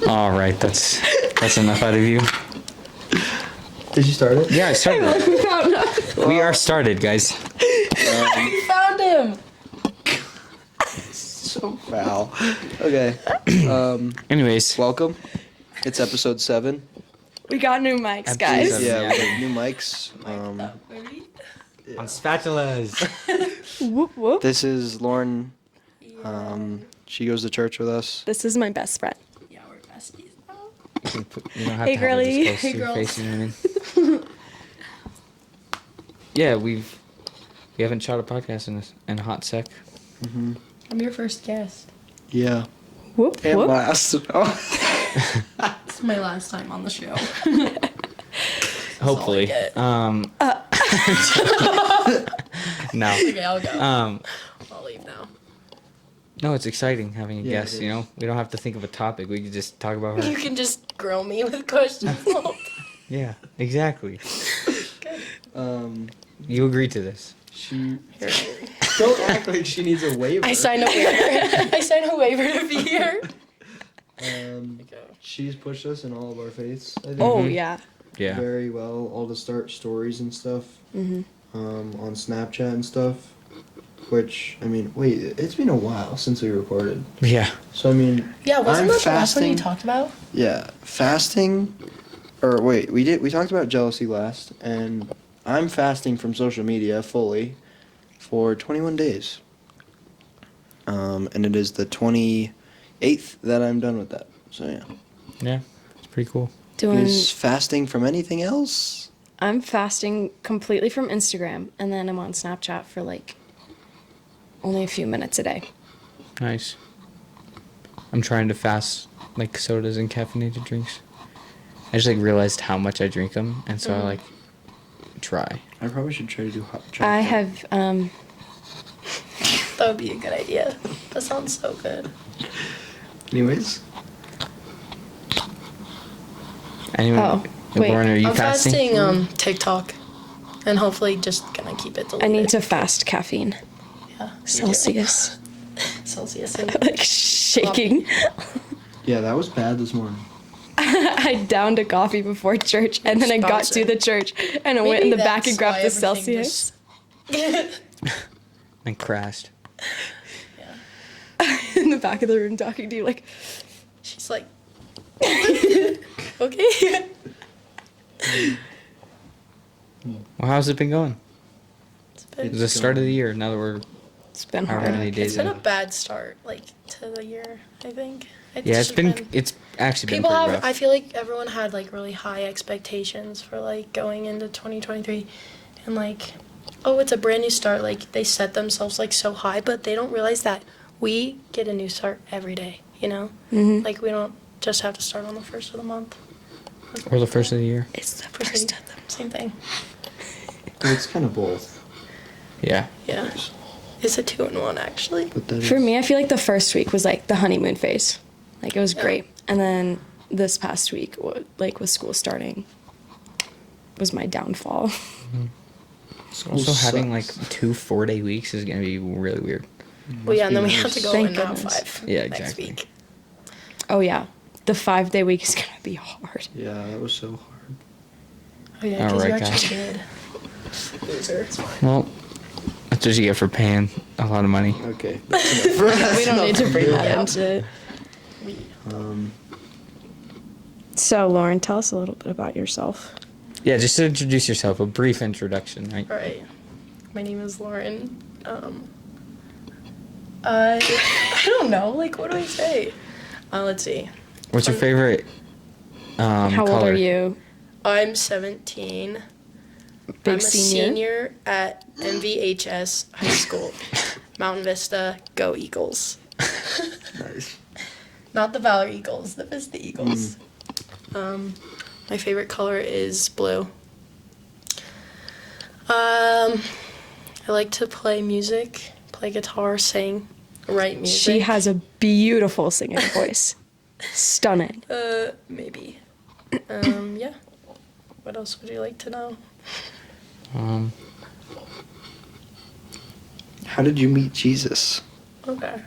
All right, that's enough out of you. Did you start it? Yeah, I started. We found him. We are started, guys. We found him. So foul. Okay. Anyways, Welcome. It's episode 7. We got new mics, Episode guys. 7. Yeah, Yeah. we have new mics. on spatulas. Whoop whoop. This is Lauren. She goes to church with us. This is my best friend. Yeah, we're besties now. You don't have Hey, to have it girly. this close Hey, to your girls. face, you know what I mean? Yeah, we haven't shot a podcast in a hot sec. Mm-hmm. I'm your first guest. Yeah. Whoop And whoop. last. Oh. It's my last time on the show. Hopefully. get. No. Okay, I'll go. Um, I'll leave now. no, it's exciting having a Yeah, guest, it you is. know? We don't have to think of a topic. We can just talk about her. You can just grill me with questions. the whole time. Yeah, exactly. Good. You agreed to this. She. Here. Don't act like she needs a waiver. I signed a waiver. I signed a waiver to be here. She's pushed us in all of our faiths. I think. Oh Mhm. yeah. Yeah. Very well. All to start stories and stuff. Mhm. On Snapchat and stuff. Which, I mean, wait, it's been a while since we recorded. Yeah. So, I mean, Yeah, wasn't I'm that the last one you fasting. talked about? Yeah, fasting. Or wait, we talked about jealousy last, and I'm fasting from social media fully for 21 days. And it is the 28th that I'm done with that. So yeah. Yeah. It's pretty cool. Doing. Is fasting from anything else? I'm fasting completely from Instagram, and then I'm on Snapchat for like only a few minutes a day. Nice. I'm trying to fast like sodas and caffeinated drinks. I just like realized how much I drink them, and so I like try. I probably should try to do hot chocolate. I have That would be a good idea. That sounds so good. Anyways. Anyone? Oh, wait. Lauren, are you I'm fasting? fasting TikTok, and hopefully just gonna keep it I deleted. need to fast caffeine. Yeah. Celsius. Celsius. And Like shaking. Yeah, that was bad this morning. I downed a coffee before church, and then I got to Sponsor. the church, and I went in the Maybe back and that's grabbed why the everything Celsius. And crashed. Yeah. In the back of the room talking to you, like, She's like, okay. Well, how's it been going? It's It's been, the start of the year. Now that we're it's been How hard. many days it's been in? a bad start, like, to the year, I think. yeah, it's just been it's actually been People pretty have, rough. I feel like everyone had, like, really high expectations for, like, going into 2023. And, like, oh, it's a brand new start. Like, they set themselves, like, so high, but they don't realize that we get a new start every day, you know? Mhm. Like, we don't just have to start on the first of the month. Or the first of the year. It's the First first of of them. Same thing. It's kind of both. Yeah. Yeah. It's a 2-in-1, actually. But that For is- me, I feel like the first week was like the honeymoon phase. Like, it was Yeah. great. And then this past week, like with school starting, was my downfall. Also, School having like sucks. 2 4-day weeks is gonna be really weird. Well, yeah, and then we be have to nice. go Thank in now goodness. 5 Yeah, next exactly. week. Oh, yeah. The 5-day week is going to be hard. Yeah, that was so hard. Oh, yeah, because you Alright, actually did. Loser. It's fine. Well, that's what you get for paying a lot of money. Okay. That's enough. We don't need to bring that Yeah. into it. Um, So, Lauren, tell us a little bit about yourself. Yeah, just to introduce yourself, a brief introduction, right? All right. My name is Lauren. I don't know. Like, what do I say? Let's see. What's your favorite How color? old are you? I'm 17. Big I'm a senior? senior at MVHS High School. Mountain Vista, go Eagles. nice. Not the Valor Eagles, the Vista Eagles. My favorite color is blue. I like to play music, play guitar, sing, write music. She has a beautiful singing voice. Stunning. Maybe. Yeah. What else would you like to know? How did you meet Jesus? Okay.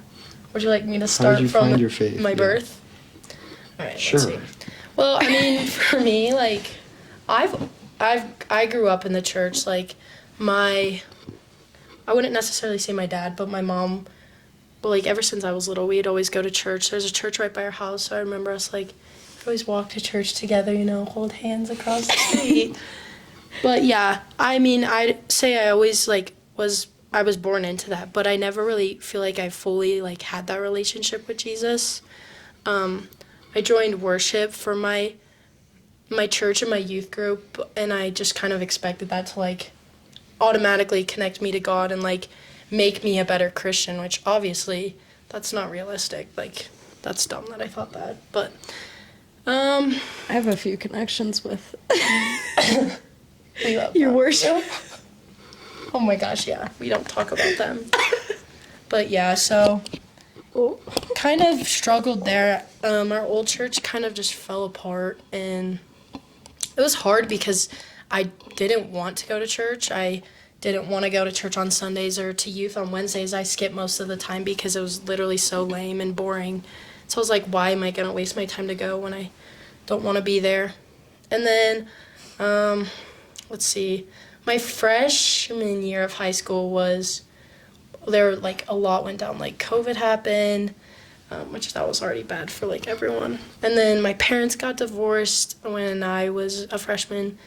Would you like me to How start did you from find your faith? my Yeah. birth? All right, Sure. let's see. Well, I mean, for me, like, I grew up in the church. Like, I wouldn't necessarily say my dad, but my mom. But like ever since I was little, we'd always go to church. There's a church right by our house, so I remember us like always walk to church together. You know, hold hands across the street. But yeah, I mean, I'd say I always I was born into that, but I never really feel like I fully like had that relationship with Jesus. I joined worship for my church and my youth group, and I just kind of expected that to like automatically connect me to God and like make me a better Christian, which obviously that's not realistic. Like that's dumb that I thought that. But I have a few connections with we love your them. worship. Oh my gosh, yeah. We don't talk about them. But yeah, so Oh. kind of struggled there. Our old church kind of just fell apart, and it was hard because I didn't want to go to church. I didn't want to go to church on Sundays or to youth on Wednesdays. I skipped most of the time because it was literally so lame and boring. So I was like, why am I going to waste my time to go when I don't want to be there? And then, let's see, my freshman year of high school like a lot went down. Like COVID happened, which that was already bad for like everyone. And then my parents got divorced when I was a freshman,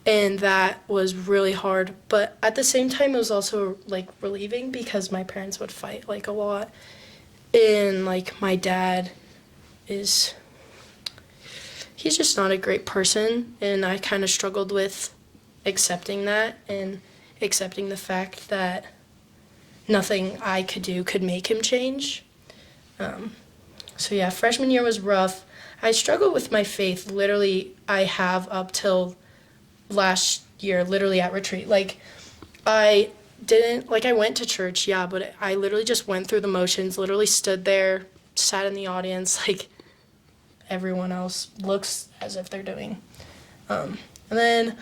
and that was really hard. But at the same time, it was also like relieving because my parents would fight like a lot. And like my dad he's just not a great person, and I kind of struggled with accepting that and accepting the fact that nothing I could do could make him change. So yeah, freshman year was rough. I struggled with my faith. Literally, I have up till last year, literally at retreat. Like, I went to church, yeah, but I literally just went through the motions, literally stood there, sat in the audience, like everyone else looks as if they're doing. And then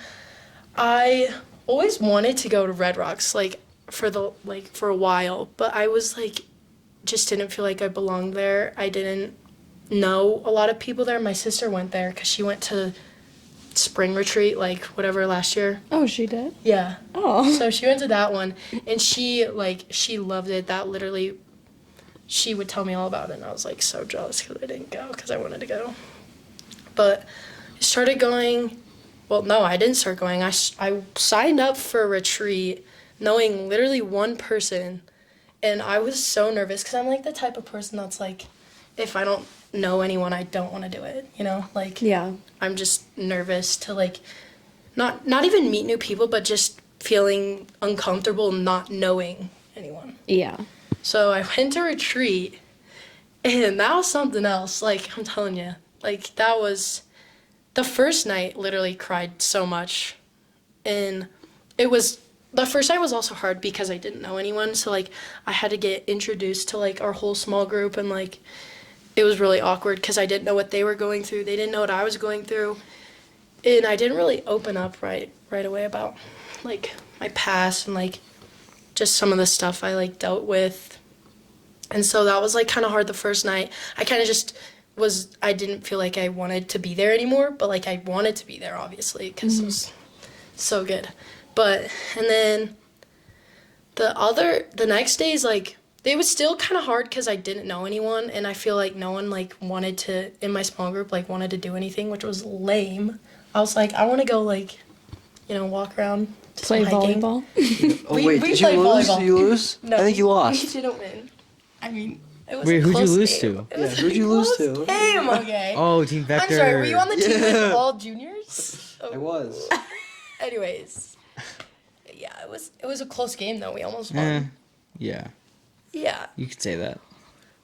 I always wanted to go to Red Rocks, like, for a while, but I was like, just didn't feel like I belonged there. I didn't know a lot of people there. My sister went there because she went to spring retreat, like whatever, last year. Oh, she did? Yeah. Oh. So she went to that one, and she loved it. That literally, she would tell me all about it, and I was like so jealous because I didn't go because I wanted to go. But I started going. Well, no, I didn't start going. I signed up for a retreat knowing literally one person, and I was so nervous because I'm like the type of person that's like, if I don't know anyone, I don't want to do it, you know? Like, Yeah. I'm just nervous to like, not even meet new people, but just feeling uncomfortable not knowing anyone. Yeah. So I went to retreat, and that was something else. Like, I'm telling you, like, that was the first night. Literally cried so much, and the first night was also hard because I didn't know anyone. So like, I had to get introduced to like our whole small group, and like, it was really awkward because I didn't know what they were going through. They didn't know what I was going through, and I didn't really open up right away about like my past and like just some of the stuff I like dealt with. And so that was like kind of hard the first night. I kind of just I didn't feel like I wanted to be there anymore, but like I wanted to be there obviously because it was so good. But, and then the next days, like, it was still kind of hard because I didn't know anyone, and I feel like no one like wanted to, in my small group, like wanted to do anything, which was lame. I was like, I want to go like, you know, walk around, do Play some hiking. volleyball. Oh We- wait, we did you played lose? volleyball. Did you lose? No, I think you We lost. didn't win. I mean, it was Wait, a who'd you close lose game. to? It was Yeah, a who'd you lose close to? Game, okay. Oh, Team Vector. I'm sorry, were you on the team Yeah. with all juniors? I was. Anyways, yeah, it was a close game though. We almost won. Eh, yeah, Yeah, you could say that.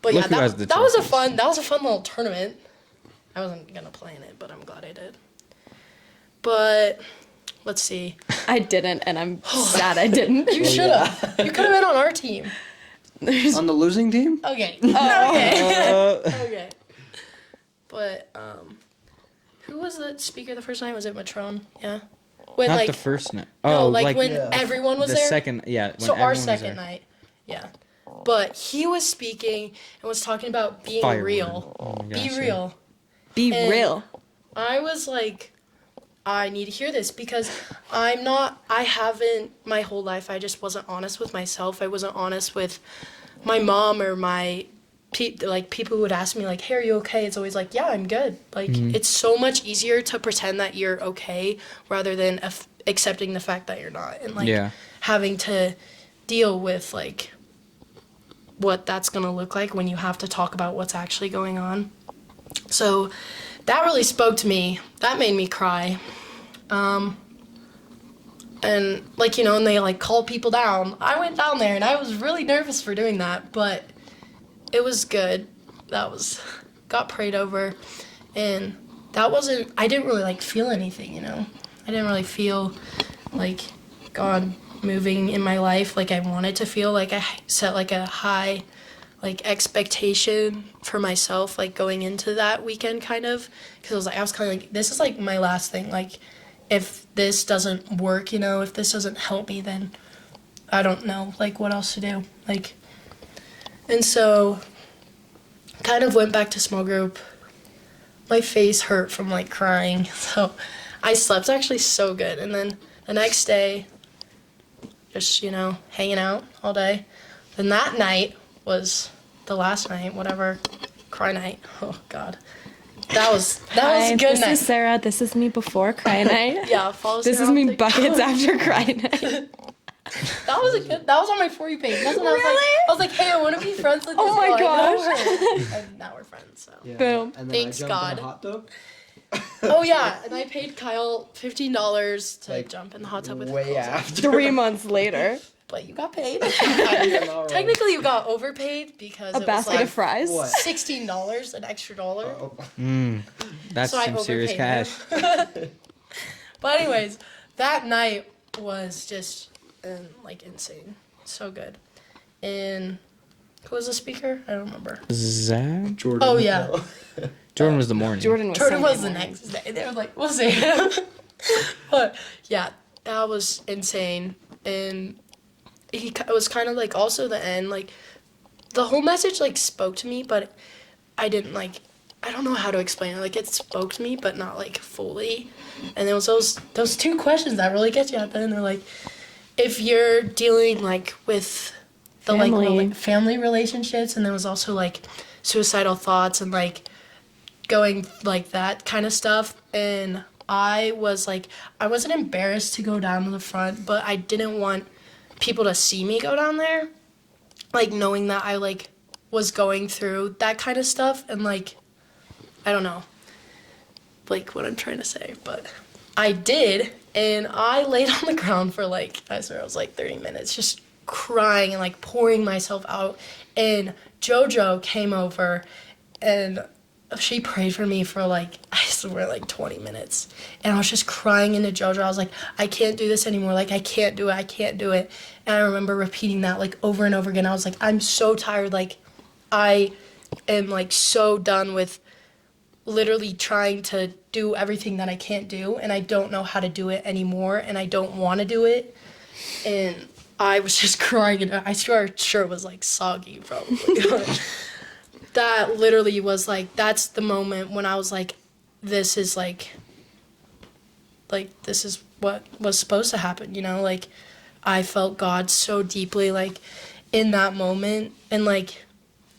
but Look yeah, who has the that was a trophies. fun little tournament. I wasn't gonna play in it, but I'm glad I did. But let's see. I didn't, and I'm sad I didn't. You should have. You could have been on our team. There's On the losing team? Okay. Okay. Uh, Okay. But who was the speaker the first night? Was it Matrone? Yeah. When not like the first night. no, Oh, like when Yeah. everyone was the there. second. Yeah. When So everyone our was second there. night, yeah. But he was speaking and was talking about being Fireworm. real. Oh my Be gosh, yeah. real. Be And real. I was like, I need to hear this because I haven't, my whole life, I just wasn't honest with myself. I wasn't honest with my mom or my, people who would ask me, like, hey, are you okay? It's always like, yeah, I'm good. Like, it's so much easier to pretend that you're okay rather than accepting the fact that you're not. And, like, Yeah. having to deal with, like, what that's going to look like when you have to talk about what's actually going on. So that really spoke to me. That made me cry. And, like, you know, and they, like, call people down. I went down there, and I was really nervous for doing that, but it was good. Got prayed over, and I didn't really, like, feel anything, you know? I didn't really feel, like, God moving in my life like I wanted to feel. Like, I set, like, a high, like, expectation for myself, like, going into that weekend, kind of, because I was kind of like, this is, like, my last thing. Like, if this doesn't work, you know, if this doesn't help me, then I don't know, like, what else to do. Like, and so kind of went back to small group. My face hurt from, like, crying, so I slept actually so good. And then the next day, just, you know, hanging out all day. Then that night was the last night, whatever, cry night. Oh, God. That was a good This night. is Sarah. This is me before cry night. Yeah, follow This Sarah is on me TikTok. buckets after cry night. That was on my For You page. That's when I was like, hey, I want to be friends with this Oh my girl. I know gosh. her. And now we're friends, so. Yeah. Boom. And then Thanks, I jumped in God. a hot tub. Oh, yeah, and I paid Kyle $15 to Like, jump in the hot tub with way clothes on. after. 3 months later, But you got paid. Yeah, no, Technically, you got overpaid because a it was basket like of fries. What? $16, an extra dollar. Oh, That's So I some serious overpaid cash. But anyways, that night was just like insane, so good. And who was the speaker? I don't remember. Zach? Jordan. Oh, yeah. No. Jordan was the morning. Jordan was, Jordan Sunday was the morning. next day. They were like, we'll see. But yeah, that was insane. And it was kind of like also the end, like the whole message like spoke to me, but I didn't like, I don't know how to explain it. Like it spoke to me, but not like fully. And there was those two questions that really get you at the end. They're like, if you're dealing like with the Family. like family relationships, and there was also like suicidal thoughts and like going like that kind of stuff. And I was like, I wasn't embarrassed to go down to the front, but I didn't want people to see me go down there, like knowing that I like was going through that kind of stuff. And like, I don't know like what I'm trying to say, but I did. And I laid on the ground for like, I swear it was like 30 minutes, just crying and like pouring myself out. And JoJo came over and she prayed for me for like, I swear, like 20 minutes. And I was just crying into JoJo. I was like, I can't do this anymore. Like, I can't do it. I can't do it. And I remember repeating that like over and over again. I was like, I'm so tired. Like, I am like so done with literally trying to do everything that I can't do. And I don't know how to do it anymore. And I don't want to do it. And I was just crying. And I swear our shirt was like soggy probably. That literally was like, that's the moment when I was like, this is like this is what was supposed to happen, you know? Like, I felt God so deeply, like, in that moment. And, like,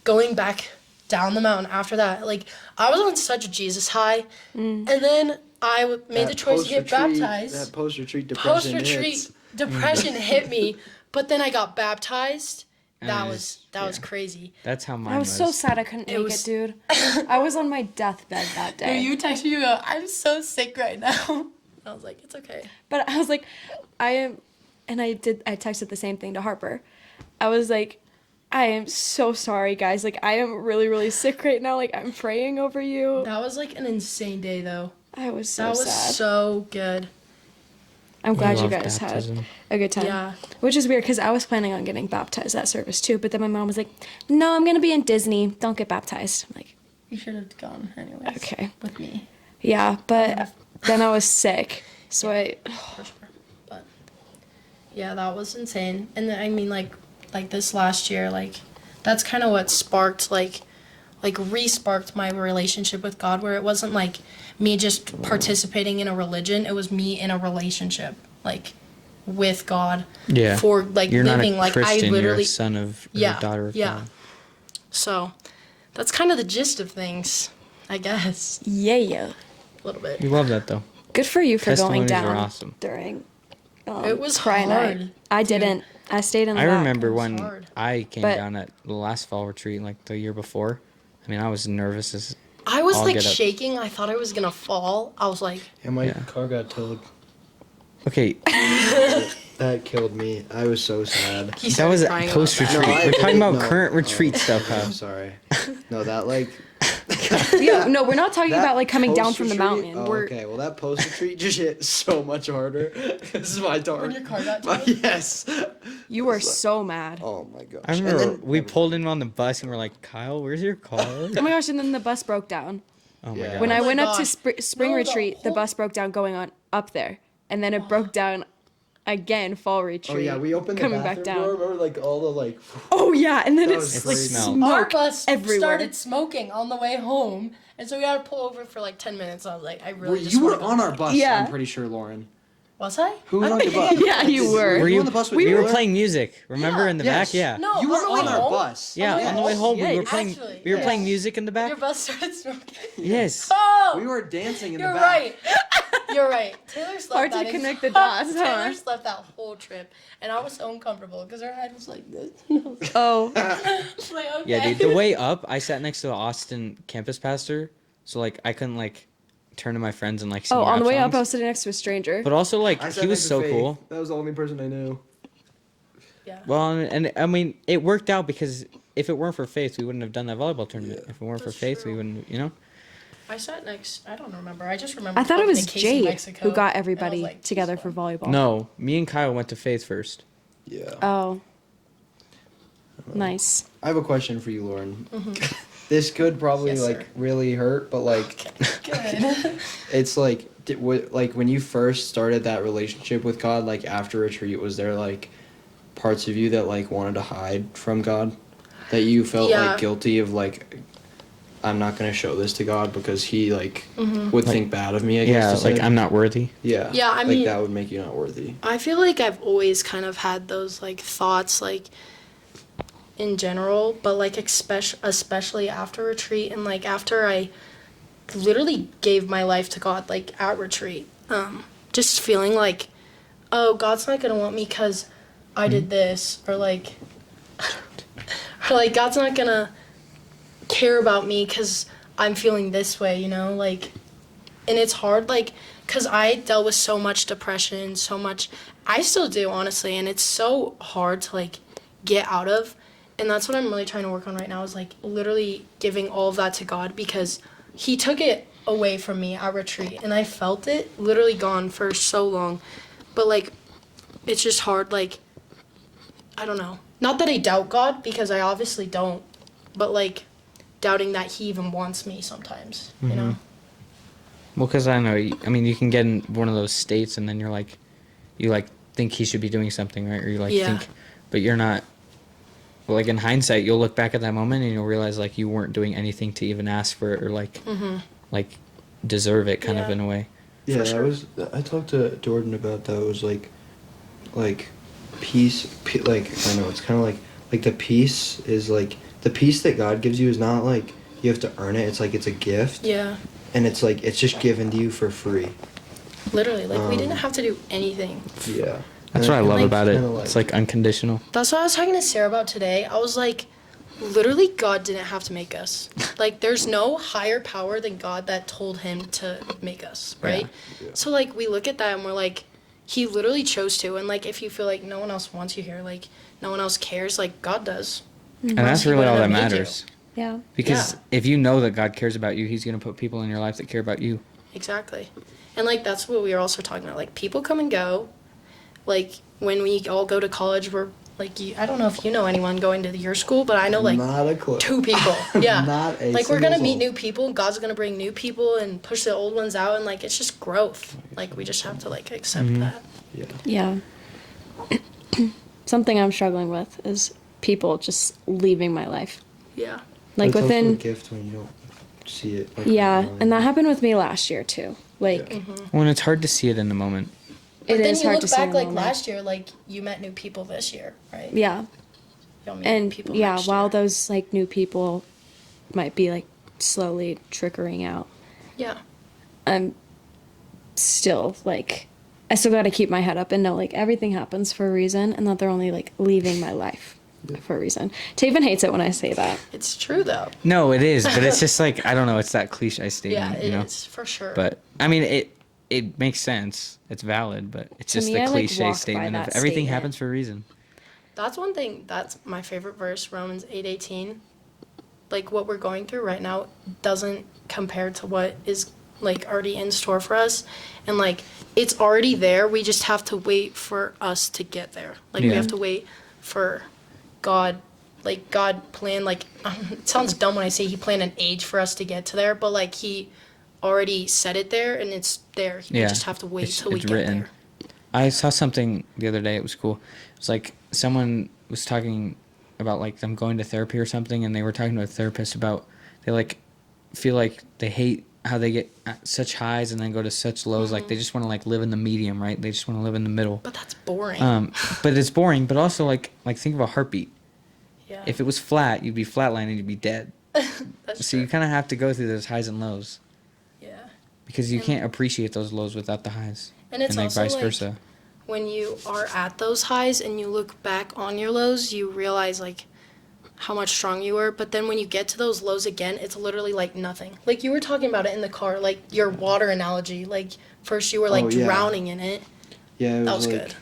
going back down the mountain after that, like, I was on such a Jesus high. And then I made the choice to get baptized. That post-retreat depression hits. Depression hit me, but then I got baptized. And That it was was- crazy. That's how mine I was so sad I couldn't make it, was- dude. I was on my deathbed that day. You texted me, you go, I'm so sick right now. I was like, it's okay. But I was like, I am, and I texted the same thing to Harper. I was like, I am so sorry, guys. Like, I am really, really sick right now. Like, I'm praying over you. That was like an insane day, though. I was so That was sad. so good. I'm glad you love guys baptism. had a good time. Yeah. Which is weird because I was planning on getting baptized that service too. But then my mom was like, no, I'm going to be in Disney. Don't get baptized. I'm like, You should have gone anyways. Okay. With me, yeah. But then I was sick. So for sure. But yeah, that was insane. And then, I mean, like this last year, like, that's kind of what sparked, like, like re-sparked my relationship with God, where it wasn't like me just participating in a religion, it was me in a relationship like with God. Yeah. For like You're living not a like Christian, I you're literally a son of, or Yeah, a daughter of yeah. God. So that's kind of the gist of things, I guess. Yeah. A little bit. We love that though. Good for you for going Testimonies are down awesome. during It was cry hard. night. I didn't. I stayed in the I back. remember was when hard. I came But- down at the last fall retreat, like the year before. I mean, I was nervous as. I was I'll like get up. shaking. I thought I was gonna fall. I was like, And my Yeah. car got towed. Okay, That killed me. I was so sad. he that started was crying about post that. retreat. No, I We're talking didn't. about No. current retreat stuff, I'm huh? sorry. No, that like. Yeah, no, we're not talking that about like coming down from the post-retreat- mountain. Oh, We're okay, well that post retreat just hit so much harder. This is my door. When your car got My- towed? yes. you were so mad. Oh my gosh. I And remember then- we pulled in on the bus and we're like, Kyle, where's your car? Oh my gosh! And then the bus broke down. Oh my Yeah. god. When I my went up to gosh. spring No, the retreat, the whole- bus broke down going on up there, and then it broke down again fall retreat. Oh yeah, we opened the coming bathroom back down. door. Remember like all the like. Oh yeah, and then That it's was like crazy. Smell. Our smoke bus everywhere. started smoking on the way home, and so we had to pull over for like 10 minutes. I was like, I really just You were wanna go on our home. bus. Yeah. I'm pretty sure, Lauren. Was I? Who was I on don't your think bus? Yeah, you were. Were you you? on the bus with We were Taylor? playing music. Remember Yeah. in the Yes. back? Yeah. No, You were on the way on our home? bus. Yeah, the on the way way home, we were Yes. playing. Actually, we were yes. playing music in the back. Your bus started smoking. Yes. Oh! We were dancing in You're the back. right. You're right. Taylor slept Hard to that connect the dots, huh? Taylor slept that whole trip, and I was so uncomfortable because her head was like this. Oh, Like, okay. Yeah, dude. The way up, I sat next to the Austin campus pastor, so like I couldn't like turn to my friends and like sing oh! On rap the way up, I songs. was sitting next to a stranger. But also like I sat he was next to so Faith. cool. That was the only person I knew. Yeah. Well, and I mean, it worked out because if it weren't for Faith, we wouldn't have done that volleyball tournament. Yeah. If it weren't for That's Faith, we true. wouldn't, you know. I sat next. I don't remember. I just remember. I thought it talking was to Casey, Jade Mexico, who got and I was everybody like, together "This for one." volleyball. No, me and Kyle went to Faith first. Yeah. Oh. Nice. I have a question for you, Lauren. This could probably Yes, like sir. really hurt, but like Good. it's like like when you first started that relationship with God, like after retreat, was there like parts of you that like wanted to hide from God, that you felt Yeah. like guilty of like I'm not gonna show this to God because He like would think bad of me? I guess. Yeah, to like say. I'm not worthy. Yeah. Yeah, I like mean- that would make you not worthy. I feel like I've always kind of had those like thoughts, like in general, but like especially after retreat and like after I literally gave my life to God, like at retreat, just feeling like, oh, God's not gonna want me because I did this, or like, or like God's not gonna care about me because I'm feeling this way, you know, like, and it's hard, like, because I dealt with so much depression, so much, I still do, honestly, and it's so hard to, like, get out of, and that's what I'm really trying to work on right now, is, like, literally giving all of that to God, because He took it away from me at retreat, and I felt it literally gone for so long, but, like, it's just hard, like, I don't know, not that I doubt God, because I obviously don't, but, like, doubting that He even wants me sometimes, you know? Well, because I know. I mean, you can get in one of those states, and then you're like, you like think he should be doing something, right? Or you like Yeah. think, but you're not. Well, like in hindsight, you'll look back at that moment and you'll realize like you weren't doing anything to even ask for it or like deserve it, kind of Yeah. in a way. Yeah, sure. I talked to Jordan about that. It was like peace. Like I know it's kind of like the peace is like the peace that God gives you is not like you have to earn it. It's like it's a gift, Yeah. and it's like it's just given to you for free. Literally, like we didn't Um, have to do anything. Yeah, That's what I love like, about it. kinda It's like unconditional. That's what I was talking to Sarah about today. I was like, literally, God didn't have to make us. Like, there's no higher power than God that told Him to make us, right? Yeah. So, like, we look at that and we're like, He literally chose to. And, like, if you feel like no one else wants you here, like, no one else cares, like, God does. And that's He really all that wouldn't have made you. matters. Yeah. Because Yeah. if you know that God cares about you, He's going to put people in your life that care about you. Exactly. And, like, that's what we were also talking about. Like, people come and go. Like, when we all go to college, we're, like, I don't know if you know anyone going to your school, but I know, like, not a clue. 2 people. Yeah. Not a like we're gonna single meet soul. new people. God's gonna bring new people and push the old ones out, and like it's just growth. Like we just have to like accept that. Yeah. Yeah. Something I'm struggling with is people just leaving my life. Yeah. Like it's also a within, gift when you don't see it. Like, yeah, right now. and that happened with me last year too. Like When it's hard to see it in the moment. But it then is you hard look to see back in like the moment. last year, like you met new people this year, right? Yeah, You'll meet and people yeah, next while year. those like new people might be like slowly trickling out, Yeah. I'm still like, I still got to keep my head up and know like everything happens for a reason, and that they're only like leaving my life for a reason. Taven hates it when I say that. It's true though. No, it is, but it's just like I don't know. It's that cliche Yeah, statement, it you know. is for sure. But I mean, it makes sense. It's valid, but it's To just me, the I, like, cliche walk by statement of that everything statement. happens for a reason. That's one thing. That's my favorite verse, Romans 8:18. Like what we're going through right now doesn't compare to what is like already in store for us, and like it's already there. We just have to wait for us to get there. Like we Yeah. have to wait for God. Like God planned. Like it sounds dumb when I say He planned an age for us to get to there, but like He already set it there, and it's there. We Yeah, just have to wait it's- till we it's get written. there. I saw something the other day. It was cool. It was like someone was talking about like them going to therapy or something, and they were talking to a therapist about they like feel like they hate how they get at such highs and then go to such lows. Like they just want to like live in the medium, right? They just want to live in the middle. But that's boring. But it's boring. But also like think of a heartbeat. Yeah. If it was flat, you'd be flatlined and you'd be dead. That's So true. you kind of have to go through those highs and lows Yeah. because you can't appreciate those lows without the highs. And it's like also vice like versa. when you are at those highs and you look back on your lows, you realize like how much strong you were. But then when you get to those lows again, it's literally like nothing. Like you were talking about it in the car, like your water analogy. Like first you were like Oh, yeah. drowning in it. Yeah, it That was was like, good.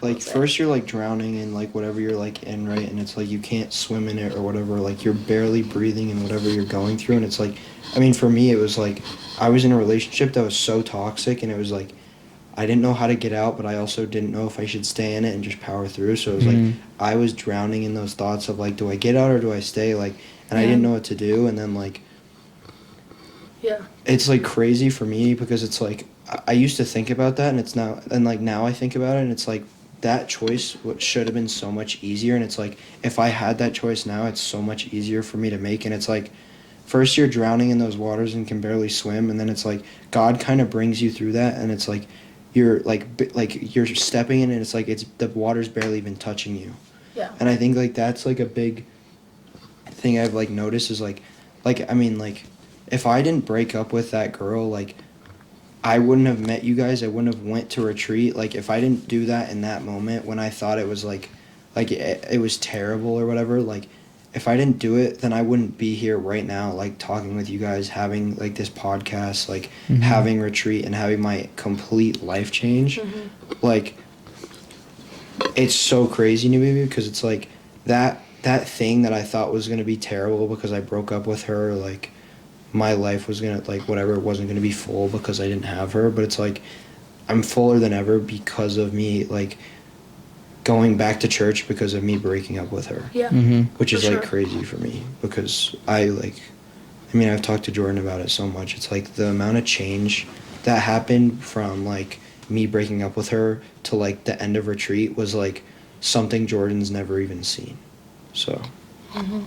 like was it? first you're like drowning in like whatever you're like in, right? And it's like you can't swim in it or whatever. Like you're barely breathing in whatever you're going through. And it's like, I mean, for me, it was like I was in a relationship that was so toxic, and it was like I didn't know how to get out, but I also didn't know if I should stay in it and just power through. So it was like I was drowning in those thoughts of like, do I get out or do I stay? Like, and I Yeah. didn't know what to do. And then like Yeah. it's like crazy for me because it's like I used to think about that, and it's now, and like now I think about it, and it's like that choice should have been so much easier. And it's like if I had that choice now, it's so much easier for me to make. And it's like first you're drowning in those waters and can barely swim, and then it's like God kind of brings you through that, and it's like you're like you're stepping in, and it's like it's the water's barely even touching you. Yeah. And I think like that's like a big thing I've like noticed is like I mean like if I didn't break up with that girl, like I wouldn't have met you guys. I wouldn't have went to retreat. Like if I didn't do that in that moment when I thought it was like it was terrible or whatever, like if I didn't do it, then I wouldn't be here right now, like talking with you guys, having like this podcast, like having retreat and having my complete life change. Like it's so crazy to me because it's like that thing that I thought was gonna be terrible because I broke up with her, like my life was gonna like whatever, it wasn't gonna be full because I didn't have her, but it's like I'm fuller than ever because of me like going back to church because of me breaking up with her. Yeah. Which For is like sure. crazy for me because I mean I've talked to Jordan about it so much. It's like the amount of change that happened from like me breaking up with her to like the end of retreat was like something Jordan's never even seen. So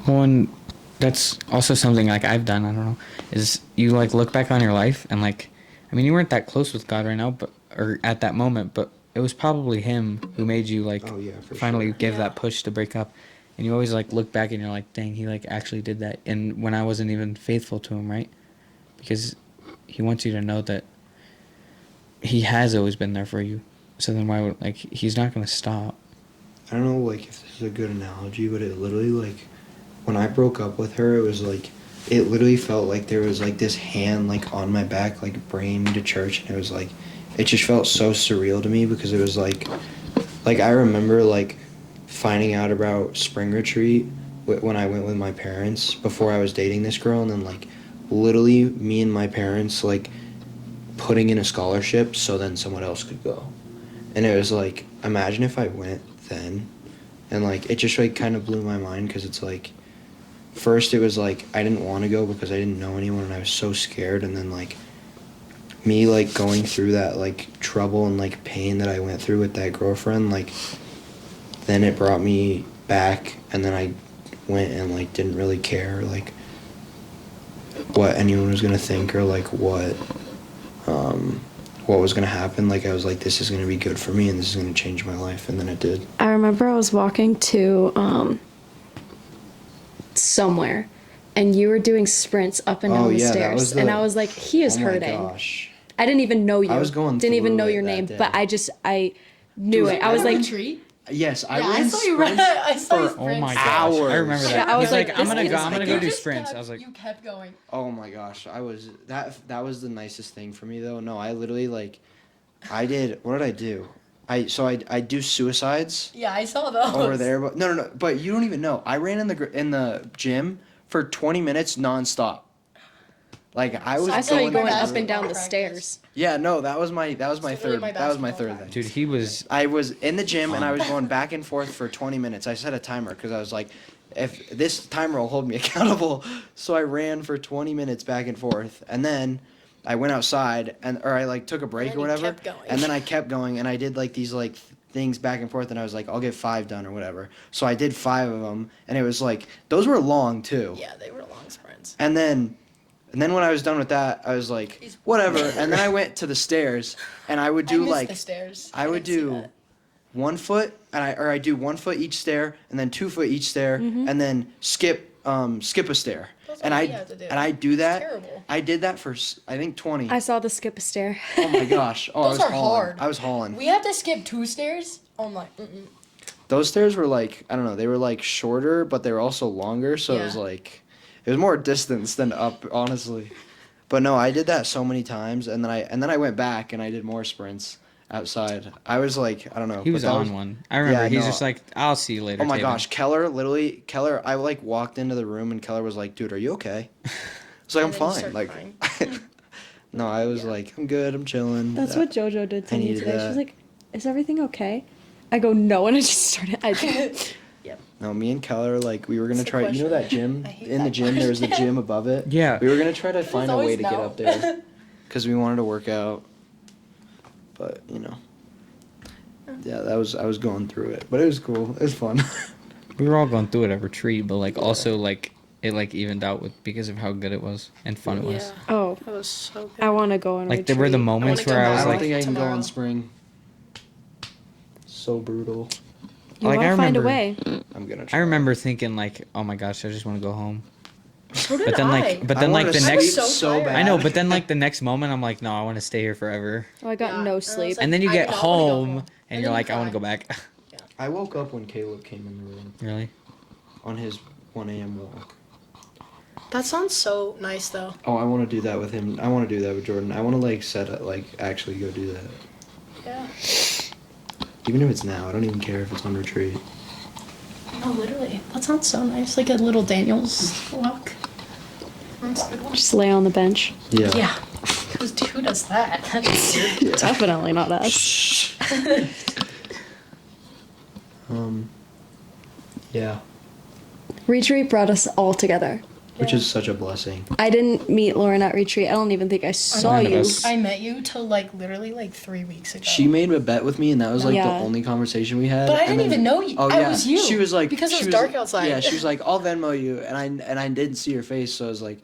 Well, and that's also something like I've done. I don't know, is you like look back on your life and like, I mean, you weren't that close with God right now, but or at that moment, but it was probably Him who made you like Oh, yeah, for finally sure. give Yeah. that push to break up, and you always like look back and you're like, dang, He like actually did that, and when I wasn't even faithful to Him, right? Because He wants you to know that He has always been there for you. So then why would like He's not gonna stop? I don't know like if this is a good analogy, but it literally like when I broke up with her, it was like it literally felt like there was like this hand like on my back like bringing me to church, and it was like it just felt so surreal to me because it was like I remember like finding out about spring retreat when I went with my parents before I was dating this girl, and then like literally me and my parents like putting in a scholarship so then someone else could go. And it was like, imagine if I went then. And like it just like kind of blew my mind because it's like first it was like I didn't want to go because I didn't know anyone and I was so scared, and then like me like going through that like trouble and like pain that I went through with that girlfriend, like then it brought me back, and then I went and like didn't really care like what anyone was gonna think or like what was gonna happen. Like I was like, this is gonna be good for me and this is gonna change my life, and then it did. I remember I was walking to somewhere, and you were doing sprints up and down the stairs, and I was like, he is oh my hurting. gosh. I didn't even know you. I was going Didn't even through know it your that name, day. but I knew it. I was like, tree. Yes, I Yeah, I ran saw you run. sprints I saw you for- Oh my sprint. gosh, Hours. I remember that. Yeah, I was He's like, I'm this gonna is go do just sprints. kept- I was like, you kept going. Oh my gosh, I was that was the nicest thing for me though. No, I literally like I did what did I do? I do suicides Yeah, I saw those. over there, but no, but you don't even know. I ran in the gym for 20 minutes nonstop. Like I was I saw you going basketball up and down the practice. stairs. Yeah, no, that was my literally third my that was my basketball third practice. thing. dude, he was. I was in the gym and I was going back and forth for 20 minutes. I set a timer because I was like, if this timer will hold me accountable. So I ran for 20 minutes back and forth, and then I went outside or I like took a break then or you whatever, kept going. and then I kept going and I did like these like things back and forth, and I was like, I'll get 5 done or whatever. So I did 5 of them, and it was like those were long too. Yeah, they were long sprints. And then when I was done with that, I was like, He's- whatever. And then I went to the stairs, and I would do I missed like the stairs. I would didn't see do that. 1 foot, and I do 1 foot each stair, and then 2 foot each stair, and then skip a stair. That's And what I we had to do. I do It's that. terrible. I did that for I think 20. I saw the skip a stair. Oh my gosh! Oh, I Those was are hauling. hard. I was hauling. We had to skip 2 stairs. Oh my. Those stairs were like I don't know. They were like shorter, but they were also longer. So it was Yeah. like it was more distance than up, honestly. But no, I did that so many times, and then I went back and I did more sprints outside. I was like I don't know. He but was that on one. I remember. Yeah, He's no. just like, I'll see you later. Oh my Taven." gosh, Keller, I like walked into the room and Keller was like, dude, are you okay? It's like, I'm And then you fine. start Like, crying. no, I was like, I'm good, I'm chilling. That's what JoJo did to I me needed today. She that. was like, "Is everything okay?" I go, "No," and I just started. No, me and Keller, like, we were going to That's the try, you know that gym? I hate In the that gym, there's the question. gym above it. Yeah. We were going to try to find a way always to get no. up there. Because we wanted to work out. But, you know. Yeah, I was going through it. But it was cool. It was fun. We were all going through it at retreat, but like also like it like evened out with because of how good it was and fun it was. Yeah, Oh, that was so good. I want to go on. Like there were the retreat. moments wanna where go I was I don't like, think I can go tomorrow. in spring. So brutal. You Like, I want to find a remember- way. I'm going to try. I remember thinking like, oh my gosh, I just want to go home. So did But then I. like, but I then like wanted the to next, sleep so tired. bad. I know, but then like the next moment, I'm like, no, I want to stay here forever. Oh, I got Yeah, and I no was sleep. like- And then you I get did not wanna go home home. and And you're then like, you I want to cry. go back. I woke up when Caleb came in the room Really? on his 1 a.m. walk. That sounds so nice though. Oh, I want to do that with him. I want to do that with Jordan. I want to like set it, like actually go do that. Yeah. Even if it's now, I don't even care if it's on retreat. No, literally. That sounds so nice. Like a little Daniel's walk. That's a good one. Just lay on the bench. Yeah. Yeah. Who does that? That's weird. Definitely not us. Yeah. Retreat brought us all together. Which Yeah. is such a blessing. I didn't meet Lauren at retreat. I don't even think I saw None of you. us. I met you till like literally like 3 weeks ago. She made a bet with me, and that was like Yeah. the only conversation we had. But I and didn't then- even know you. Oh I yeah, was you. She was like because it she was dark outside. Yeah, she was like, I'll Venmo you, and I didn't see her face, so I was like,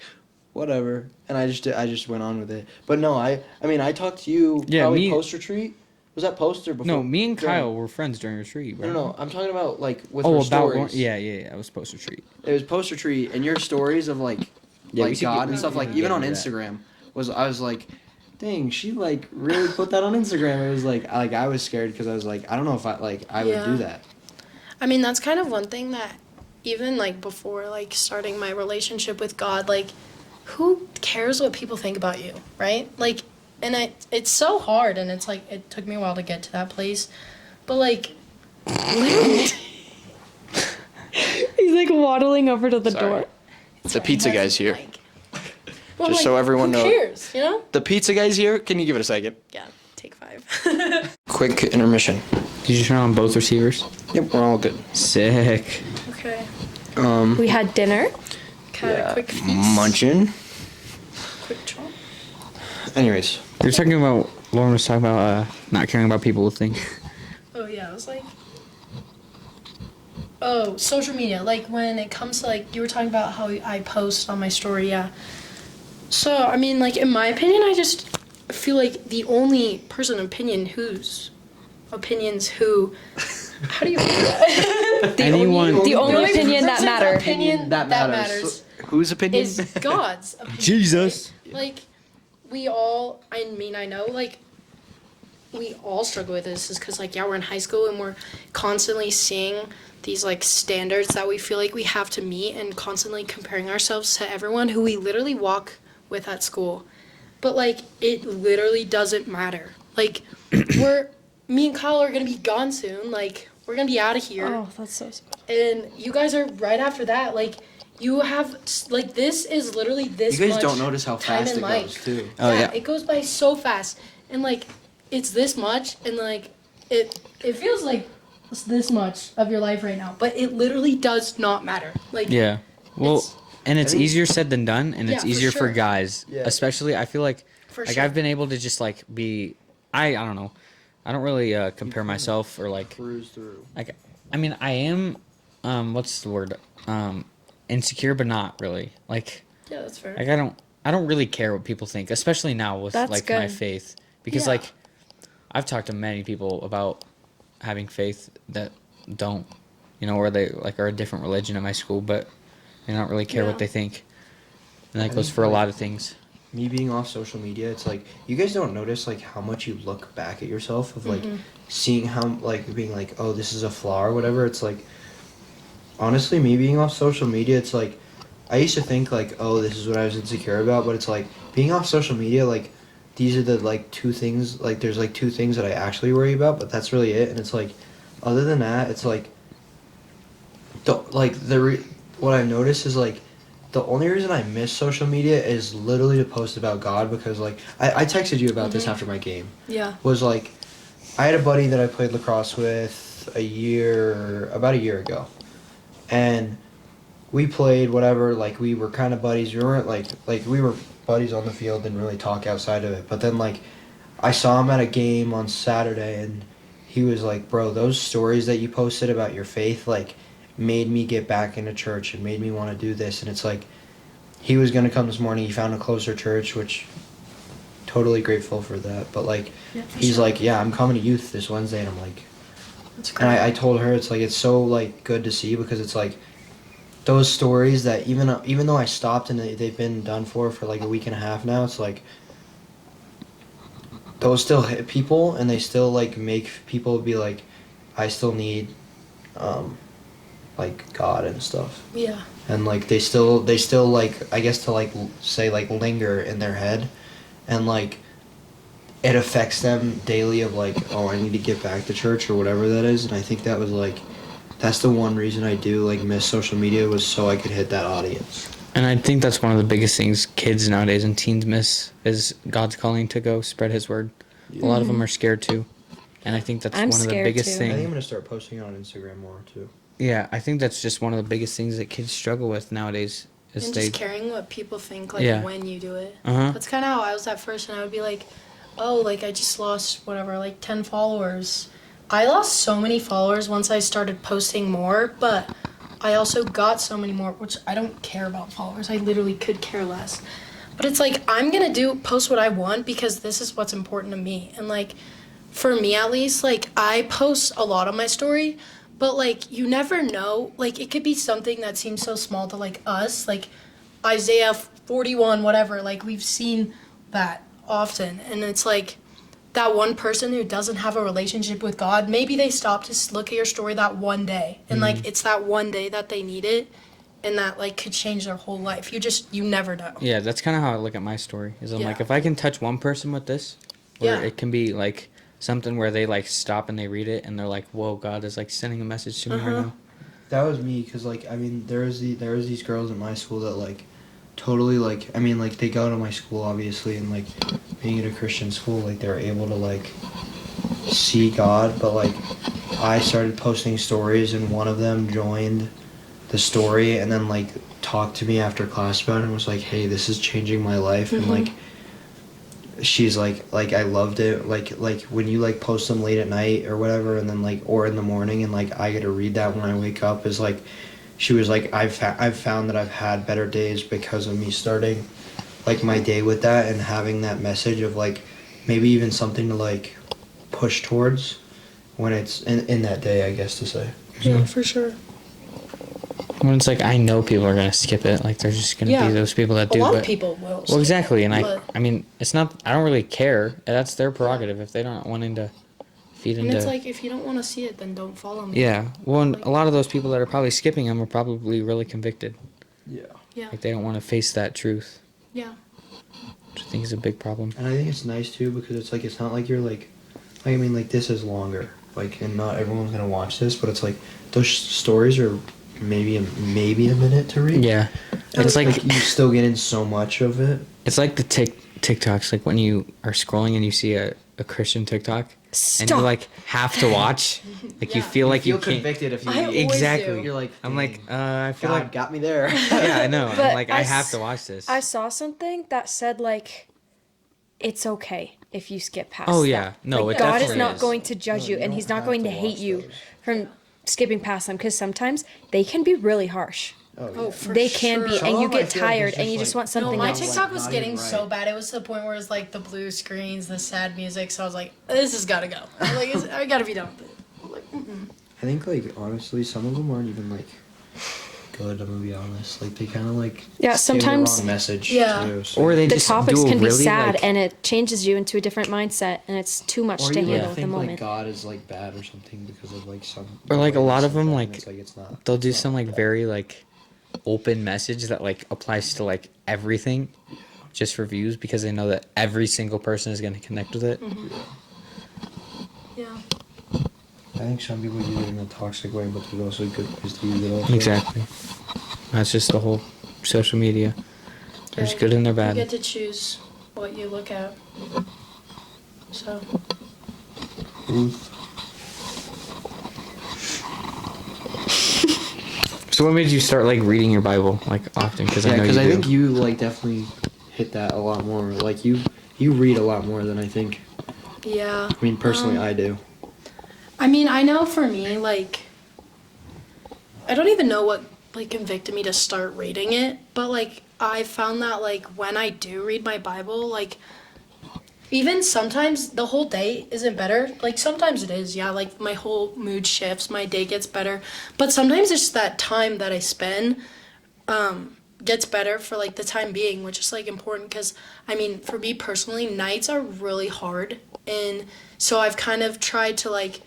whatever, and I just went on with it. But no, I mean I talked to you Yeah, probably me- post retreat. Was that post or before? No, me and during- Kyle were friends during retreat. No, no, I'm talking about like with Oh, her about stories. yeah. I was supposed to retreat. It was post retreat, and your stories of like Yeah, we like should God get- and we stuff, should like get even on into that. Instagram I was like, dang, she like really put that on Instagram. It was like I was scared because I was like, I don't know if I would do Yeah. that. I mean, that's kind of one thing that even like before like starting my relationship with God, like who cares what people think about you, right? Like, and it's so hard, and it's like it took me a while to get to that place, but like literally He's like waddling over to the Sorry. door. The pizza guy's here. Like, well, Just so everyone who knows. cares, you know? The pizza guy's here. Can you give it a second? Yeah, take 5. Quick intermission. Did you turn on both receivers? Yep, we're all good. Sick. Okay. We had dinner. Kind of quick feast. Munchin. Quick chomp. Anyways, You're talking about Lauren was talking about not caring about people will think. Oh yeah, I was like, Oh, social media. Like when it comes to like you were talking about how I post on my story, yeah. So I mean, like in my opinion, I just feel like the only person opinion whose opinions who. How do you do that? Anyone- The only opinion that person's matter. Opinion that matters Whose opinion? is God's opinion. Jesus. right? Like we all. I mean, I know like. We all struggle with this is because like yeah we're in high school and we're constantly seeing these like standards that we feel like we have to meet and constantly comparing ourselves to everyone who we literally walk with at school, but like it literally doesn't matter. Like me and Kyle are gonna be gone soon, like we're gonna be out of here. Oh, that's so sad. And you guys are right after that. Like you have like this is literally this You guys much don't notice how time fast in it life. goes too. Oh, yeah. It goes by so fast, and like it's this much, and like it feels like it's this much of your life right now, but it literally does not matter. Like Yeah. Well, It's- and it's I think- easier said than done, and it's Yeah, for easier for sure. guys, Yeah. especially. I feel like For like sure. I've been able to just like be. I don't know. I don't really compare myself or like Cruise through. like. I mean, I am. What's the word? Insecure, but not really. Like yeah, that's fair. I don't really care what people think, especially now with That's like my good. faith, because Yeah. like I've talked to many people about having faith that don't, or they like are a different religion at my school, but they don't really care Yeah. what they think, and that I goes think, for a like- lot of things. Me being off social media, it's like you guys don't notice like how much you look back at yourself of like seeing how like being like, oh, this is a flaw or whatever. It's like honestly, me being off social media, it's like I used to think like, oh, this is what I was insecure about, but it's like being off social media, like these are the like two things, like there's like two things that I actually worry about, but that's really it. And it's like other than that, it's like what I've noticed is like the only reason I miss social media is literally to post about God, because like I texted you about this after my game. Yeah. Was like I had a buddy that I played lacrosse with about a year ago, and we played whatever, like we were kind of buddies. We weren't like we were buddies on the field, didn't really talk outside of it. But then like I saw him at a game on Saturday, and he was like, bro, those stories that you posted about your faith like made me get back into church and made me want to do this. And it's like he was going to come this morning. He found a closer church, which totally grateful for that. But like Yeah, for he's sure. like, yeah, I'm coming to youth this Wednesday. And I'm like, That's and great. I told her it's like it's so like good to see, because it's like those stories that even though I stopped and they've been done for like a week and a half now, it's like those still hit people, and they still like make people be like, I still need like God and stuff. yeah. And like they still like, I guess to like say like linger in their head, and like it affects them daily of like, oh, I need to get back to church or whatever that is. And I think that was like that's the one reason I do like miss social media, was so I could hit that audience. And I think that's one of the biggest things kids nowadays and teens miss is God's calling to go spread His word. A lot of them are scared too, and I think that's I'm one of the scared, biggest too. I think I'm things. gonna start posting it on Instagram more too. Yeah, I think that's just one of the biggest things that kids struggle with nowadays. Is And they, just caring what people think, like Yeah. when you do it. Uh-huh. That's kind of how I was at first, and I would be like, oh, like I just lost whatever, like 10 followers. I lost so many followers once I started posting more, but I also got so many more, which I don't care about followers. I literally could care less. But it's like I'm gonna post what I want because this is what's important to me. And like for me at least, like I post a lot on my story, but like you never know. Like it could be something that seems so small to like us, like Isaiah 41, whatever. Like we've seen that often, and it's like that one person who doesn't have a relationship with God, maybe they stop to look at your story that one day, and like it's that one day that they need it, and that like could change their whole life. You never know. yeah, that's kind of how I look at my story. Is I'm Yeah. like, if I can touch one person with this, where Yeah. it can be like something where they like stop and they read it and they're like, whoa, God is like sending a message to me right now. That was me, because like I mean there was these girls in my school that like totally like, I mean like they go to my school obviously, and like being at a Christian school, like they're able to like see God, but like I started posting stories, and one of them joined the story and then like talked to me after class about it and was like, hey, this is changing my life. And like she's like I loved it, like when you like post them late at night or whatever, and then like or in the morning, and like I get to read that when I wake up, is like she was like I've found that I've had better days because of me starting like my day with that and having that message of like maybe even something to like push towards when it's in that day, I guess to say. Yeah, for sure. When it's like I know people are gonna skip it, like there's just gonna Yeah. be those people that A do. lot but, of people will. Well, exactly, and but- I mean, it's not. I don't really care. That's their prerogative if they don't wanting to feed And into. it's like, if you don't want to see it, then don't follow me. Yeah, well, and Like- a lot of those people that are probably skipping them are probably really convicted. Yeah. Yeah. Like they don't want to face that truth, Yeah. which I think is a big problem. And I think it's nice too because it's like it's not like you're like I mean like this is longer, like, and not everyone's gonna watch this, but it's like those stories are maybe a minute to read. Yeah, And it's like you still get in so much of it. it's like the TikToks. Like when you are scrolling and you see a Christian TikTok, and you Stop. like have to watch. Like you Yeah. feel like you can't. convicted if you I always Exactly. do. You're like I'm like, I feel God like. got me there. Yeah, I know. I'm But like, I I have s- to watch this. I saw something that said like, it's okay if you skip past. Oh, that. yeah. No, Like, it God is definitely not is. going to judge No, you, you and don't He's not have going to to hate watch you those. from skipping past them, because sometimes they can be really harsh. Oh, for They can be, sure. Some and of you them I get feel like tired, it's and just you just like- want something No, my else. TikTok Like, was not getting even so right. bad. It was to the point where it was like the blue screens, the sad music. So I was like, this has got to go. I'm like, I got to be done with it. I'm like, I think like honestly, some of them aren't even like good. I'm gonna be honest. Like they kind of like Yeah, give sometimes- the wrong message. Yeah. Too, so. Or they The just topics do a can be really, sad, like, and it changes you into a different mindset, and it's too much Or to you handle like at the think like moment. God is like bad or something because of like some. Or, like, a lot of them, and like, it's it's not. they'll do it's some not like bad. very like open message that like applies to like everything, just for views, because they know that every single person is going to connect with it. yeah. I think some people use it in a toxic way, but there's also good ways to use it. Also. Exactly. That's just the whole social media. There's Yeah, good and there's You get bad. to choose what you look at. So, Ruth. So what made you start like reading your Bible like often? Because Yeah, I know because you I do. think you like definitely hit that a lot more. Like you read a lot more than I think. yeah. I mean, personally, I do. I mean, I know for me, like, I don't even know what, like, convicted me to start reading it, but, like, I found that, like, when I do read my Bible, like, even sometimes the whole day isn't better. Like, sometimes it is, yeah, like, my whole mood shifts, my day gets better, but sometimes it's just that time that I spend, gets better for, like, the time being, which is, like, important, because, I mean, for me personally, nights are really hard, and so I've kind of tried to, like,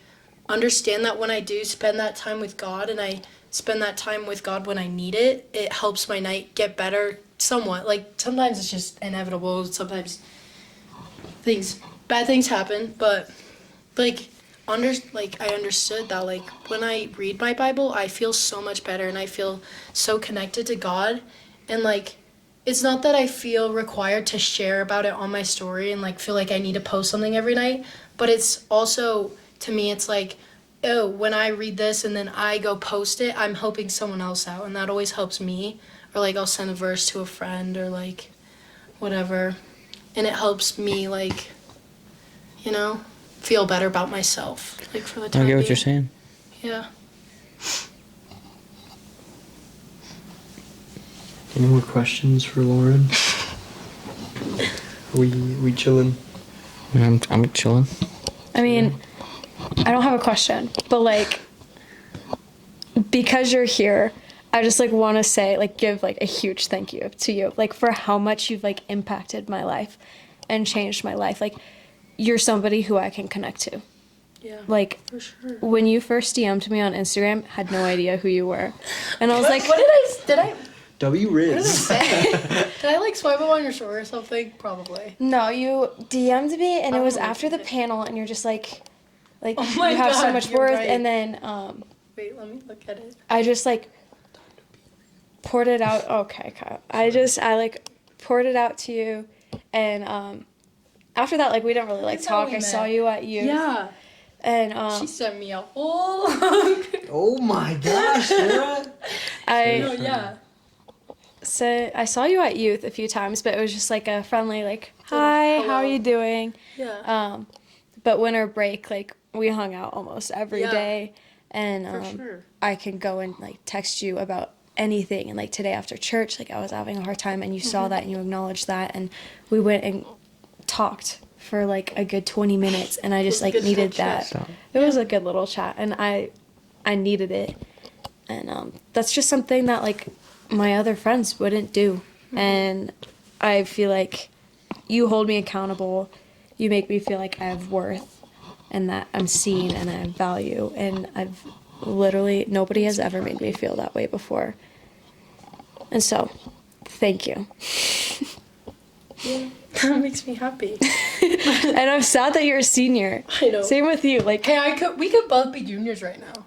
understand that when I do spend that time with God, and I spend that time with God when I need it, it helps my night get better somewhat. Like, sometimes it's just inevitable, sometimes bad things happen, but like I understood that, like, when I read my Bible, I feel so much better, and I feel so connected to God, and like, it's not that I feel required to share about it on my story and like feel like I need to post something every night, but it's also, to me, it's like, oh, when I read this and then I go post it, I'm helping someone else out, and that always helps me. Or like, I'll send a verse to a friend or like whatever, and it helps me, like, you know, feel better about myself, like, for the time I get what being. you're saying. Yeah. Any more questions for Lauren? we chilling? I'm chilling. I mean, I don't have a question, but like, because you're here, I just like want to say, like, give like a huge thank you to you, like, for how much you've like impacted my life and changed my life. Like, you're somebody who I can connect to. Yeah. Like, For sure. when you first DM'd me on Instagram, had no idea who you were, and I was like, what did I W what did I Riz. say? Did I like swipe up on your story or something? Probably. no, you DM'd me, and it was Oh, after the okay. panel, and you're just like Oh my you have so God, much you're worth, right. and then Wait, let me look at it. I just like poured it out. Okay, Kyle. I like poured it out to you, and after that, like, we didn't really like That's how talk. we I saw met. you at youth, Yeah. and She sent me a whole. Oh my gosh, Sarah. I No, yeah. so I saw you at youth a few times, but it was just like a friendly, like, hi, how are hello. you doing? Yeah. But winter break, like, we hung out almost every Yeah. day, and For sure. I can go and like text you about anything. And like today after church, like I was having a hard time, and you saw that and you acknowledged that, and we went and talked for like a good 20 minutes, and I just like Good needed little that. chat. It was a good little chat, and I needed it, and that's just something that like my other friends wouldn't do, and I feel like you hold me accountable. You make me feel like I have worth, and that I'm seen and I have value, and I've literally nobody has ever made me feel that way before. And so, thank you. Yeah. That makes me happy. And I'm sad that you're a senior. I know. Same with you. Like, Hey, we could both be juniors right now.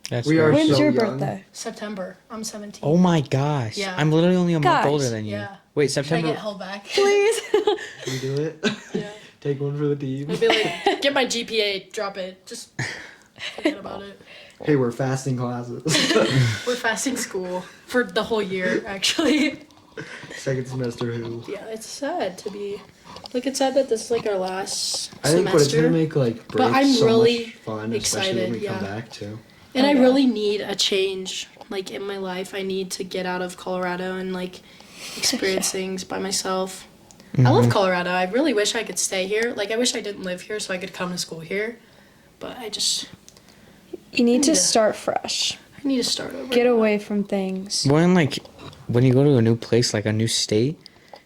That's We are right. when's so your young. birthday? September. I'm 17. Oh my gosh. Yeah. I'm literally only a month Guys. older than you. Yeah. Wait, Should I September. get held back? Please. Can we do it? Yeah. Take one for the team. I'd be like, get my GPA, drop it. Just forget about it. Hey, we're fasting classes. We're fasting school for the whole year, actually. Second semester who? Yeah, it's sad to be. Like, it's sad that this is like our last I think, but it's semester. gonna make like breaks But I'm so really much fun, especially when excited, we come yeah. back too. And Oh, I yeah. really need a change, like, in my life. I need to get out of Colorado and, like, experience things by myself. I love Colorado. I really wish I could stay here. Like, I wish I didn't live here so I could come to school here. But I You need to Yeah. start fresh. need to start over. Get away from things. When you go to a new place, like a new state,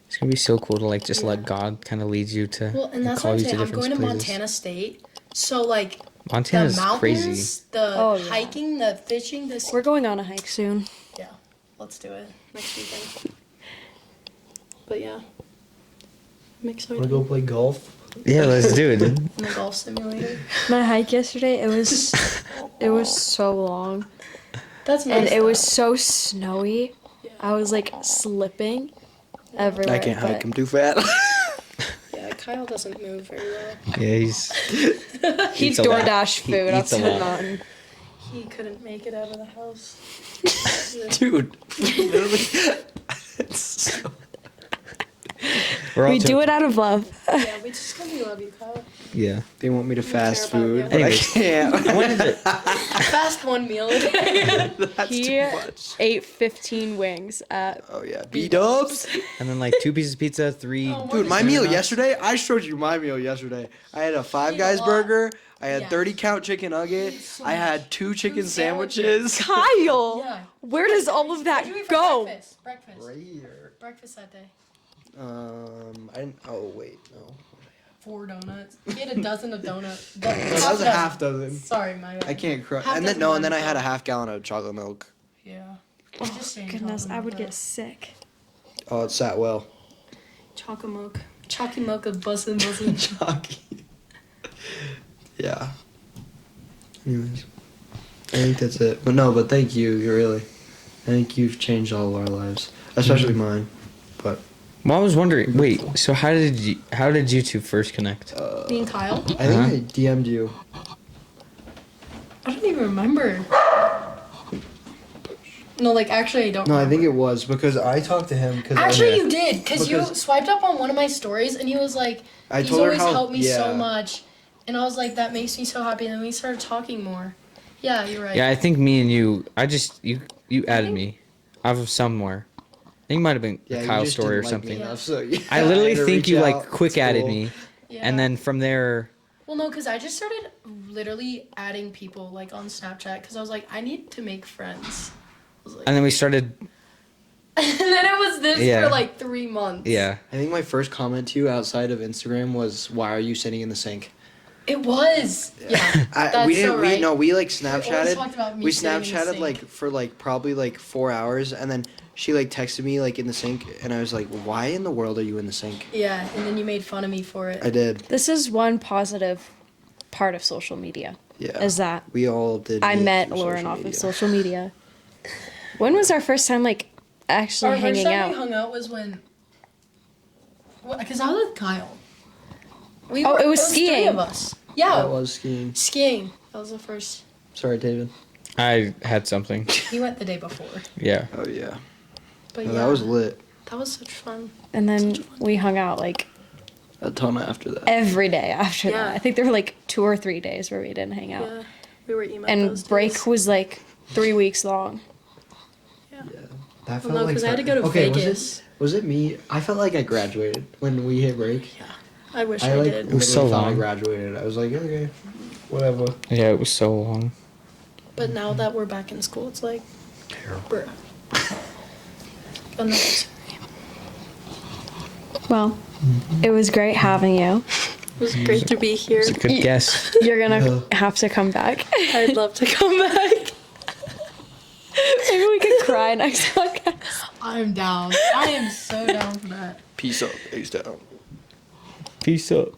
it's gonna be so cool to like just let God kind of lead you to Well, and that's call what I'm you to saying. I'm different going to places. Montana State. So, like, Montana's the mountains, crazy. the Oh, yeah. hiking, the fishing, the... We're going on a hike soon. Yeah, let's do it next weekend. But, yeah. I'm excited. Wanna go play golf? Yeah, let's do it, dude. In the golf simulator. My hike yesterday, it was so long, That's nice. and it was though. so snowy. Yeah. I was like slipping everywhere. I can't hike. but I'm too fat. Yeah, Kyle doesn't move very well. Yeah, he's He eats a lot. DoorDash He food. eats That's a lot. not. He couldn't make it out of the house. Dude, literally. It's so- We're all We do it out of love. Yeah, we just really love you, Kyle. Yeah. They want me to fast care about food, you. but I Anyways. can't. I wanted to. Fast one meal a day. That's He too much. ate 15 wings at. Oh yeah, B-dubs. And then like 2 pieces of pizza, 3. Oh, Dude, my Fair meal enough. yesterday, I showed you my meal yesterday. I had a Five Eat a Guys lot. burger, I had Yeah. 30 count chicken nugget, so I much. had 2 chicken sandwiches. sandwiches. Kyle! Yeah. Where does all of that What'd you eat for go? Breakfast. Breakfast. Right here. Breakfast that day. I didn't, oh wait, no. 4 donuts. He had a dozen of donuts. No, that was a half dozen. Sorry, my bad. I can't cry. Half And then, dozen no, and then I ones, had a though. half gallon of chocolate milk. Yeah. I'm just saying Goodness, chocolate I would milk, get though. sick. Oh, it sat well. Chocolate milk. Chocolate milk is bussin'. Chalky. Yeah. Anyways, I think that's it. But no, but thank you. You really. I think you've changed all of our lives, especially mine. But Well, I was wondering. Wait, so how did you two first connect? Me and Kyle? I think I DM'd you. I don't even remember. No, like, actually, I don't No, I remember. think it was because I talked to him. Cause Actually, I, you did, because you Because- swiped up on one of my stories, and he was like, I he's told her always how- helped me so yeah. much. And I was like, that makes me so happy. And then we started talking more. Yeah, you're right. Yeah, I think me and you. You added me, out of somewhere. I think it might have been Yeah, a you Kyle just story or didn't like me something. enough, so yeah, I literally had to think reach you out. like quick It's added cool. me, Yeah. and then from there. Well, no, because I just started literally adding people, like, on Snapchat, because I was like, I need to make friends. I was like, And then we started. and then it was this Yeah. for, like, 3 months. Yeah. I think my first comment to you outside of Instagram was, "Why are you sitting in the sink?" It was. Yeah. That's we didn't. so right. We like always Snapchatted. talked about me We sitting in the Snapchatted sink. like for like probably like 4 hours, and then she like texted me like in the sink, and I was like, "Why in the world are you in the sink?" Yeah, and then you made fun of me for it. I did. This is one positive part of social media. Yeah. Is that We all did. I meet met through Lauren social off of media. social media. When was our first time like actually Our first hanging time out? we hung out was when, because I was with Kyle. Oh, it was three skiing. of us. Yeah, That was skiing. skiing. That was the first. Sorry, David. I had something. He went the day before. Yeah. Oh yeah. But And yeah, that was lit. that was such fun. And then Such a fun we hung out like A ton after that. every day after Yeah. that. I think there were like 2 or 3 days where we didn't hang out. Yeah, we were emo And those break days. was like 3 weeks long. Yeah. That felt no, like 'cause I had to that- go to okay, Vegas. Was it me? I felt like I graduated when we hit break. Yeah, I wish I I like did. was so literally thought I long. graduated. I was like, okay, whatever. Yeah, it was so long. But now that we're back in school, it's like, Terrible. bruh. Unnecessary. Well, it was great having you. It was great to be here. It's a good Ye- guess. You're gonna Yeah. have to come back. I'd love to come back. Maybe we could cry next podcast. I'm down. I am so down for that. Peace up. Ace down. Peace up.